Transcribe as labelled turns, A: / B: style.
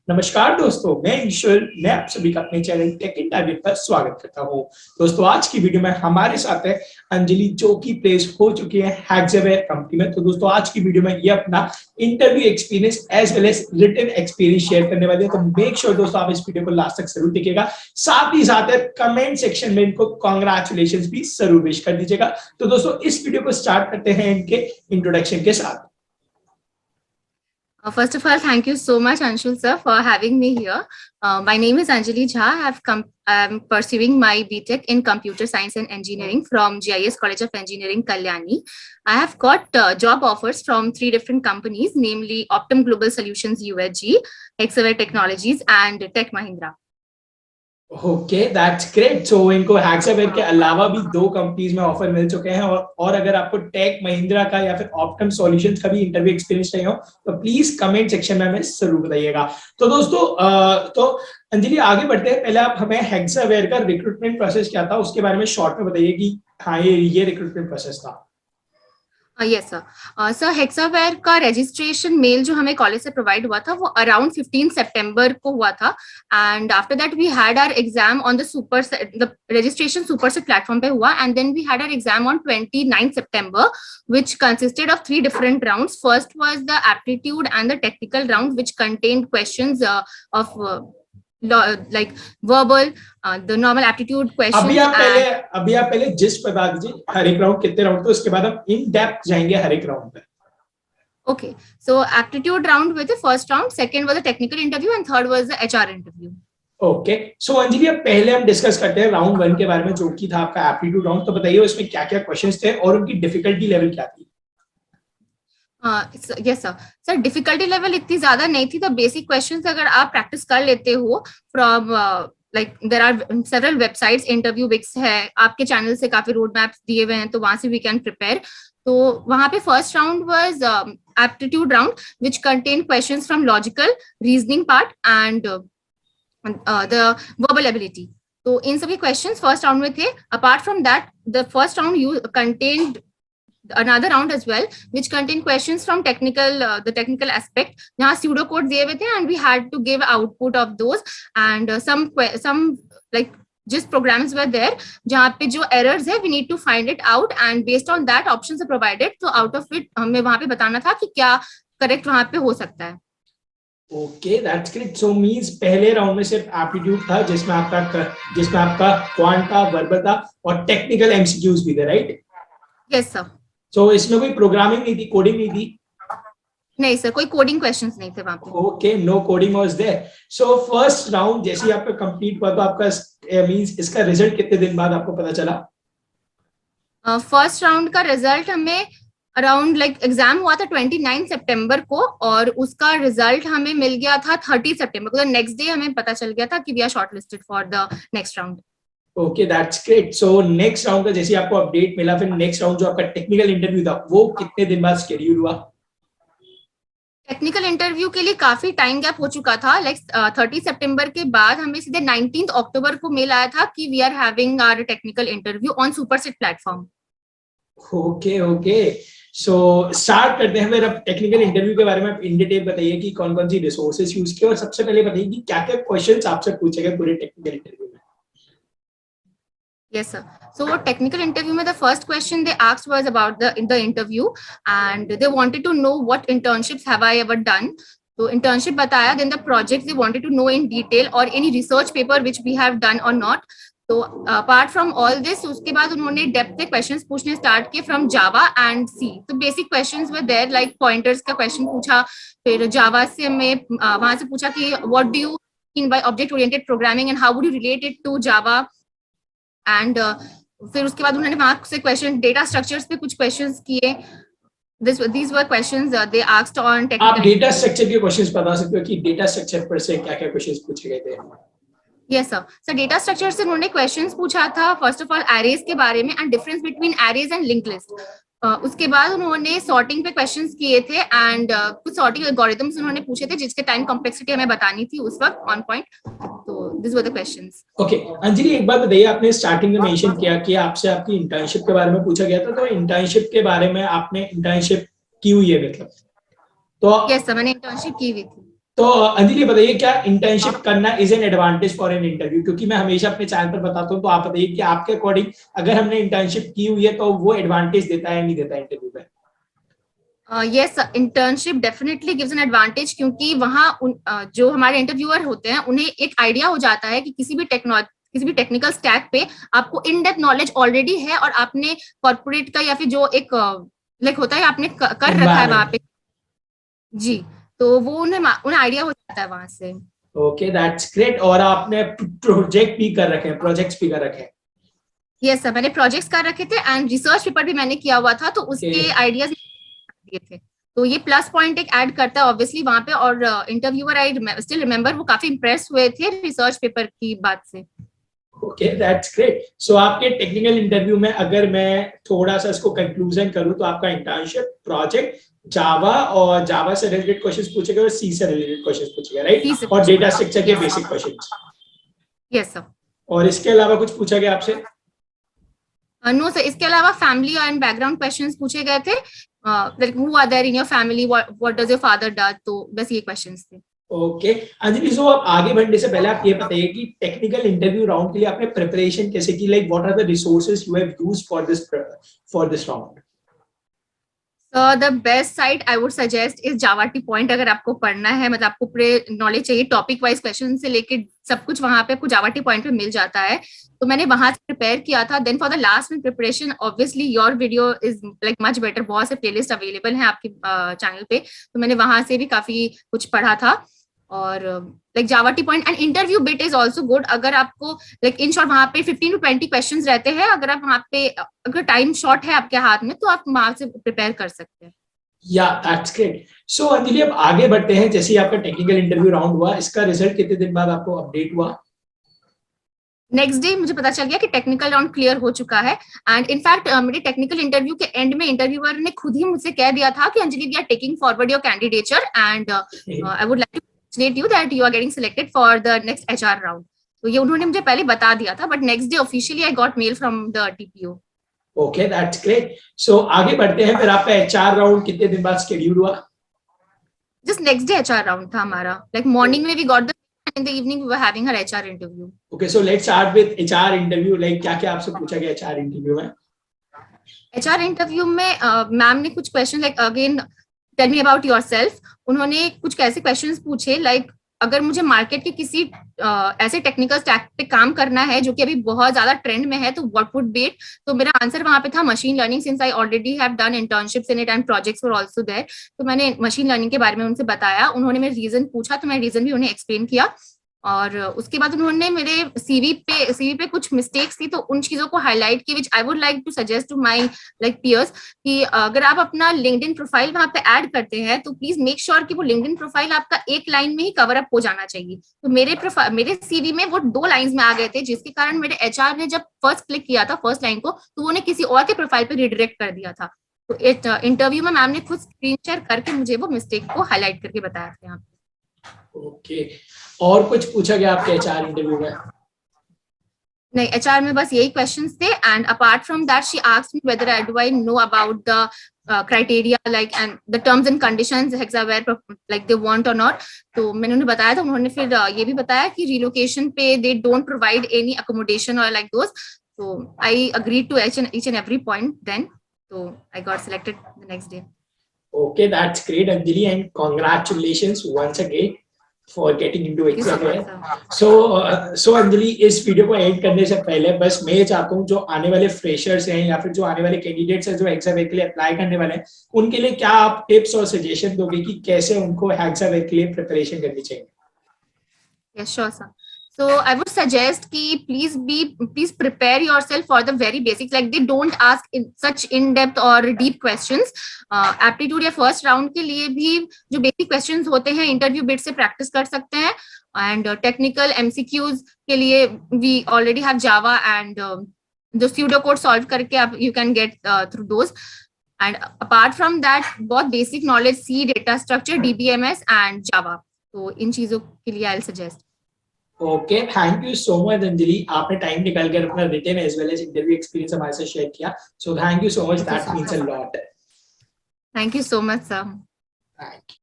A: नमस्कार दोस्तों, मैं ईश्वर। मैं आप सभी का अपने चैनल टेक इन टारगेट पर स्वागत करता हूं। दोस्तों, आज की वीडियो में हमारे साथ है अंजलि, जो कि प्लेस हो चुकी है हैक्सावेयर कंपनी में। तो दोस्तों, आज की वीडियो में ये अपना interview experience as well as written experience share करने वाले हैं। तो मेक श्योर दोस्तों, आप इस वीडियो को लास्ट तक जरूर देखिएगा। साथ ही साथ कमेंट सेक्शन में इनको कॉन्ग्रेचुलेशन भी जरूर विश कर दीजिएगा। तो दोस्तों, इस वीडियो को स्टार्ट करते हैं इनके इंट्रोडक्शन के साथ।
B: First of all, thank you so much, Anshul sir, for having me here. My name is Anjali Jha. I'm pursuing my BTech in Computer Science and Engineering from GIS College of Engineering, Kalyani. I have got job offers from 3 different companies, namely Optum Global Solutions USG, Hexaware Technologies, and Tech Mahindra.
A: Okay, that's great. So इनको Hexaware के अलावा भी 2 companies में offer मिल चुके हैं। और अगर आपको टेक महिंद्रा का या फिर ऑप्टम सॉल्यूशंस का भी इंटरव्यू एक्सपीरियंस चाहिए हो तो प्लीज कमेंट सेक्शन में हमें जरूर बताइएगा। तो दोस्तों, तो अंजलि, आगे बढ़ते हैं। पहले आप हमें हैक्सावेयर का रिक्रूटमेंट प्रोसेस क्या था उसके बारे में शॉर्ट में बताइए कि हाँ, ये रिक्रूटमेंट प्रोसेस था।
B: Yes sir. सर, हेक्सावेयर का रजिस्ट्रेशन मेल जो हमें कॉलेज से प्रोवाइड हुआ था वो अराउंड 15 सितंबर को हुआ था। And after that we had our exam on the registration superset platform पे हुआ। And then we had our exam on 29 सितंबर which consisted of 3 different rounds. First was the aptitude and the technical round, which contained questions of like verbal, the normal aptitude questions.
A: अभी आप पहले gist बता दीजिए हर एक round कितने round थे, उसके बाद हम इन डेप्थ जाएंगे हर एक राउंड पे।
B: Okay, so aptitude round with the first round, second was a technical interview, and third was the HR interview.
A: Okay, so Anjali, अब पहले हम डिस्कस करते हैं राउंड 1 के बारे में, जो कि था आपका एप्टीट्यूड राउंड। तो बताइए उसमें क्या क्या क्वेश्चंस थे और उनकी डिफिकल्टी लेवल क्या थी?
B: Yes sir. Sir, difficulty level इतनी ज्यादा नहीं थी। द बेसिक क्वेश्चंस अगर आप प्रैक्टिस कर लेते हो from like there are several websites, interview विक्स है, आपके चैनल से काफी रोड मैप्स दिए हुए हैं, तो वहां से वी कैन प्रिपेयर। तो वहां पे first round was aptitude round which contain questions from logical, reasoning part and the verbal ability. तो इन सभी क्वेश्चंस फर्स्ट राउंड में थे। Apart from that, the first round you contained another round as well, which contained questions from the technical aspect, jahan pseudo code diye hue the, and we had to give output of those, and some like just programs were there jahan pe jo errors hai we need to find it out, and based on that options are provided, so out of it hमें वहां पे बताना था कि क्या correct वहां पे हो सकता है।
A: Okay, that's great. So means पहले राउंड में सिर्फ एप्टीट्यूड था जिसमें आपका क्वांट था, वर्बल था और टेक्निकल एमसीक्यूज भी थे, राइट?
B: Yes sir.
A: सो इसमें कोई प्रोग्रामिंग नहीं थी, कोडिंग नहीं थी?
B: नहीं सर, कोई कोडिंग क्वेश्चंस नहीं थे वहां पे।
A: Okay, no coding was there. So first round जैसे ही आपका कंप्लीट हुआ तो आपका मींस इसका रिजल्ट कितने दिन बाद आपको पता चला?
B: फर्स्ट राउंड का रिजल्ट हमें अराउंड लाइक एग्जाम हुआ था 29 सितंबर को, और उसका रिजल्ट हमें मिल गया था 30 सितंबर को। नेक्स्ट डे हमें पता चल गया था कि we are shortlisted for the next round.
A: Okay, that's great. So next round का जैसे आपको अपडेट मिला, फिर नेक्स्ट राउंड जो आपका टेक्निकल इंटरव्यू था वो कितने दिन बाद शेड्यूल हुआ?
B: टेक्निकल इंटरव्यू के लिए काफी टाइम गैप हो चुका था। लाइक 30 सितंबर के बाद हमें सीधे 19 अक्टूबर को मेल आया था कि we are having our technical interview on superset platform.
A: Okay okay, so start करते हैं फिर। अब टेक्निकल इंटरव्यू के बारे में आप इन डिटेल बताइए कि कौन कौन सी रिसोर्सेज यूज किए, और सबसे पहले बताइए कि क्या क्या क्वेश्चंस आपसे पूछे गए पूरे टेक्निकल इंटरव्यू में।
B: Yes, sir. So technical interview में the first question they asked was about the interview, and they wanted to know what internships have I ever done. So internship बताया, then the projects they wanted to know in detail, or any research paper which we have done or not. तो apart from all this, उसके बाद उन्होंने depth के questions पूछने start किए from Java and C. तो basic questions were there, like pointers का question पूछा, फिर जावा से हमें वहां से पूछा कि what do you mean by object oriented programming and how would you relate it to Java. And फिर उसके बाद उन्होंने वहां से क्वेश्चन डेटा स्ट्रक्चर्स पे कुछ क्वेश्चंस किए। These were questions they asked on technical।
A: आप डेटा स्ट्रक्चर के क्वेश्चंस बता सकते हो कि डेटा स्ट्रक्चर पर से क्या क्या क्वेश्चंस पूछे गए थे?
B: Yes sir. Sir, data structure से उन्होंने क्वेश्चंस पूछा था फर्स्ट ऑफ ऑल एरेज के बारे में and difference between arrays and link list. उसके बाद उन्होंने सॉर्टिंग पे क्वेश्चंस किए थे, एंड कुछ सॉर्टिंग एल्गोरिथम्स उन्होंने पूछे थे जिसके टाइम कॉम्प्लेक्सिटी हमें बतानी थी उस वक्त ऑन पॉइंट। तो this were the questions.
A: Okay, Anjali, एक बात बताइए, आपने स्टार्टिंग में मेंशन किया कि आपसे आपकी इंटर्नशिप के बारे में पूछा गया था, तो इंटर्नशिप के बारे में आपने इंटर्नशिप की हुई है मतलब? तो
B: यस सर, मैंने इंटर्नशिप की हुई थी।
A: तो अंजलि बताइए, क्या इंटर्नशिप करना is an advantage for an interview? क्योंकि मैं हमेशा अपने चैनल पर बताता हूँ, तो आप बताइए कि आपके अकॉर्डिंग अगर हमने इंटर्नशिप की हुई है तो वो एडवांटेज देता है नहीं देता इंटरव्यू में?
B: Yes, internship definitely gives an advantage, क्योंकि वहाँ जो हमारे इंटरव्यूअर होते हैं उन्हें एक आइडिया हो जाता है कि किसी भी टेक्निकल स्टैक पे आपको इन डेप्थ नॉलेज ऑलरेडी है, और आपने कॉर्पोरेट का या फिर जो एक लाइक होता है आपने कर रखा है वहां पे। जी, तो वो उन्हें आइडिया हो जाता है वहां से।
A: Okay, that's great. और आपने प्रोजेक्ट भी कर रखे हैं, प्रोजेक्ट्स भी कर रखे हैं?
B: यस सर, मैंने प्रोजेक्ट्स कर रखे थे एंड रिसर्च पेपर भी मैंने किया हुआ था, तो उसके आइडियाज दिए थे। तो ये प्लस पॉइंट एक ऐड करता है ऑब्वियसली वहां पे। और इंटरव्यूअर आई स्टिल रिमेम्बर, वो काफी इंप्रेस हुए थे रिसर्च पेपर की बात से।
A: Okay, that's great. सो आपके टेक्निकल इंटरव्यू में अगर मैं थोड़ा सा इसको कंक्लूजन करूं, तो आपका इंटर्नशिप, प्रोजेक्ट, जावा और जावा से रिलेटेड क्वेश्चंस पूछे गए और सी से रिलेटेड क्वेश्चंस पूछे गए, राइट? और डेटा स्ट्रक्चर के बेसिक क्वेश्चंस।
B: Yes sir.
A: और इसके अलावा कुछ पूछा गया आपसे?
B: नो सर, इसके अलावा फैमिली एंड बैकग्राउंड क्वेश्चंस पूछे गए थे, like who are there in your family, what does your father does, तो बस ये क्वेश्चंस थे।
A: ओके अंजलि, सो आप आगे बढ़ने से पहले आप ये बताइए कि टेक्निकल इंटरव्यू राउंड के लिए आपने प्रिपरेशन कैसे की? Like what are the resources you have used for this round?
B: The best site I would suggest is Java T point. अगर आपको पढ़ना है, मतलब आपको पूरे नॉलेज चाहिए टॉपिक वाइज क्वेश्चन से लेके सब कुछ, वहां पे आपको जावा टी पॉइंट पे मिल जाता है। तो मैंने वहां से प्रिपेयर किया था। देन फॉर द लास्ट में preparation, obviously your video is like much better. बहुत से प्लेलिस्ट अवेलेबल है आपके चैनल पे, तो मैंने वहां से भी काफी कुछ पढ़ा था। और like Java T point and interview bit is also good. अगर आपको लाइक इन शॉर्ट वहां पे 15 to 20 क्वेश्चंस रहते हैं, अगर आप वहां पे, अगर टाइम शॉर्ट है आपके हाथ में, तो आप वहां से प्रिपेयर कर सकते हैं।
A: या दैट्स ग्रेट। सो अंजलि, अब आगे बढ़ते हैं। जैसे ही आपका टेक्निकल इंटरव्यू राउंड हुआ, इसका रिजल्ट कितने दिन बाद आपको अपडेट हुआ?
B: नेक्स्ट डे मुझे पता चल गया कि टेक्निकल राउंड क्लियर हो चुका है। एंड इनफैक्ट मेरे टेक्निकल इंटरव्यू के एंड में इंटरव्यूअर ने खुद ही मुझसे कह दिया था कि Anjali, we are taking forward your candidature and I would like to congratulate you that you are getting selected for the next HR round. तो ये उन्होंने मुझे पहले बता दिया था, but next day officially I got mail from the TPO.
A: Okay, that's great. So आगे बढ़ते हैं। फिर आपका HR राउंड कितने दिन बाद शेड्यूल हुआ?
B: Just next day HR round था हमारा। लाइक मॉर्निंग में we got the, in the evening we were having our HR interview.
A: Okay, so let's start with HR interview. Like क्या-क्या आपसे पूछा गया HR इंटरव्यू में?
B: HR इंटरव्यू में ma'am ने कुछ question like again tell me about yourself. उन्होंने कुछ ऐसे क्वेश्चंस पूछे लाइक अगर मुझे मार्केट के किसी ऐसे टेक्निकल स्टैक पे काम करना है जो कि अभी बहुत ज्यादा ट्रेंड में है, तो व्हाट वुड बी इट? तो मेरा आंसर वहां पे था machine learning, since I already have done internships in it and projects were also there. तो मैंने मशीन लर्निंग के बारे में उनसे बताया। उन्होंने मेरे रीजन पूछा, तो मैं रीजन भी उन्हें एक्सप्लेन किया। और उसके बाद उन्होंने मेरे सीवी पे कुछ मिस्टेक्स थी, तो उन चीजों को हाईलाइट की, which I would like to suggest to my like peers, कि अगर आप अपना लिंक्डइन प्रोफाइल वहां पे ऐड करते हैं, तो प्लीज मेक श्योर कि वो लिंक्डइन प्रोफाइल आपका एक लाइन में ही कवर अप हो जाना चाहिए। तो मेरे सीवी में वो 2 लाइन्स में आ गए थे, जिसके कारण मेरे HR ने जब फर्स्ट क्लिक किया था फर्स्ट लाइन को, तो उन्होंने किसी और के प्रोफाइल पे रिडायरेक्ट कर दिया था। तो इंटरव्यू में मैम ने खुद स्क्रीन शेयर करके मुझे वो मिस्टेक को हाईलाइट करके बताया था यहाँ पे।
A: ओके, और कुछ पूछा गया आपके HR इंटरव्यू में?
B: नहीं, HR में बस यही क्वेश्चंस थे। And apart from that she asked me whether I do I know about the criteria like and the terms and conditions Hexaware like they want और नॉट। तो मैंने उन्हें बताया था। उन्होंने फिर ये भी बताया कि रिलोकेशन पे they don't provide any accommodation और लाइक दोस। तो I agreed to each and every point then. तो I got selected the next day.
A: Okay, that's great, Anjali, and congratulations once again for getting into Hexaware. So Anjali, इस video को and करने से पहले बस मैं ये चाहता हूँ, जो आने वाले फ्रेशर्स हैं या फिर जो आने वाले कैंडिडेट्स हैं जो Hexaware के लिए अप्लाई करने वाले हैं, उनके लिए क्या आप टिप्स और सजेशन दोगे कि कैसे उनको Hexaware के लिए प्रिपरेशन करनी चाहिए?
B: Yes, sure, sir. So I would suggest कि please prepare yourself for the very basics. Like they don't ask such in-depth or deep questions. Aptitude या first round के लिए भी जो basic questions होते हैं interview bit से practice कर सकते हैं. And technical MCQs के लिए we already have Java and जो pseudocode solve करके आप you can get through those. And apart from that बहुत basic knowledge C, data structure, DBMS and Java. तो इन चीजों के लिए I'll suggest.
A: Okay, thank you so much Anjali, आपने time निकाल कर अपना written as well as interview experience हमारे साथ शेयर किया। So thank you so much, that means a lot.
B: Thank you so much sir.
A: Thank you.